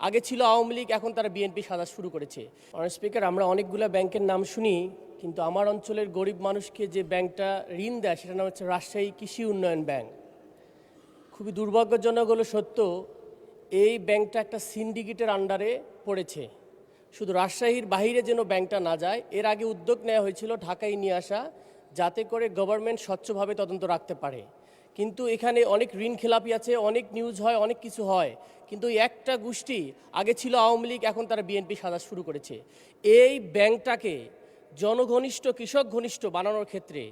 আগে ছিল আওয়ামী লীগ, এখন তারা বিএনপি সাজা শুরু করেছে। অনার স্পিকার, আমরা অনেকগুলো ব্যাংকের নাম শুনি, কিন্তু আমার অঞ্চলের গরিব মানুষকে যে ব্যাংকটা ঋণ দেয় সেটার নাম হচ্ছে রাজশাহী কৃষি উন্নয়ন ব্যাংক। খুবই দুর্ভাগ্যজনক হলো সত্য, এই ব্যাংকটা একটা সিন্ডিকেটের আন্ডারে পড়েছে। শুধু রাজশাহীর বাইরে যেন ব্যাংকটা না যায়, এর আগে উদ্যোগ নেওয়া হয়েছিল ঢাকায় নিয়ে আসা, যাতে করে গভর্নমেন্ট স্বচ্ছভাবে তদন্ত রাখতে পারে। কিন্তু এখানে অনেক ঋণ খেলাপি আছে, অনেক নিউজ হয়, অনেক কিছু হয়, কিন্তু একটা গোষ্ঠী, আগে ছিল আওয়ামী লীগ, এখন তারা বিএনপি সাজা শুরু করেছে। এই ব্যাংকটাকে জনঘনিষ্ঠ, কৃষক ঘনিষ্ঠ বানানোর ক্ষেত্রে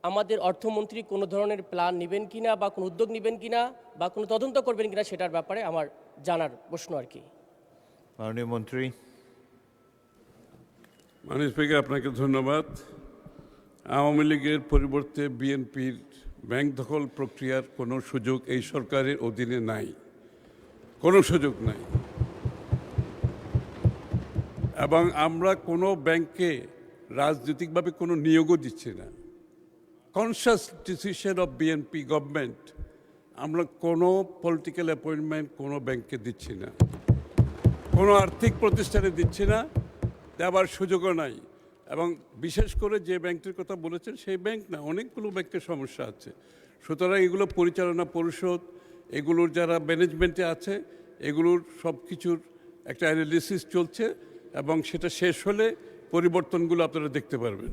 আমাদের অর্থমন্ত্রী কোনো ধরনের প্ল্যান নেবেন কিনা, বা কোনো উদ্যোগ নেবেন কিনা, বা কোনো তদন্ত করবেন কিনা, সেটার ব্যাপারে আমার জানার প্রশ্ন আর কি। মাননীয় মন্ত্রী। মাননীয় স্পিকার, আপনাকে ধন্যবাদ। আওয়ামী লীগের পরিবর্তে বিএনপির ব্যাংক দখল প্রক্রিয়ার কোনো সুযোগ এই সরকারের অধীনে নাই, কোনো সুযোগ নাই। এবং আমরা কোনো ব্যাংকে রাজনৈতিকভাবে কোনো নিয়োগও দিচ্ছি না। Conscious decision of BNP government, আমরা কোনো পলিটিক্যাল অ্যাপয়েন্টমেন্ট কোনো ব্যাংকে দিচ্ছি না, কোনো আর্থিক প্রতিষ্ঠানে দিচ্ছি না, দেওয়ার সুযোগও নাই। এবং বিশেষ করে যে ব্যাংকটির কথা বলেছেন সেই ব্যাংক না, অনেকগুলো ব্যাংকের সমস্যা আছে। সুতরাং এগুলো পরিচালনা পরিষদ, এগুলোর যারা ম্যানেজমেন্টে আছে, এগুলোর সব কিছুর একটা অ্যানালিসিস চলছে এবং সেটা শেষ হলে পরিবর্তনগুলো আপনারা দেখতে পারবেন।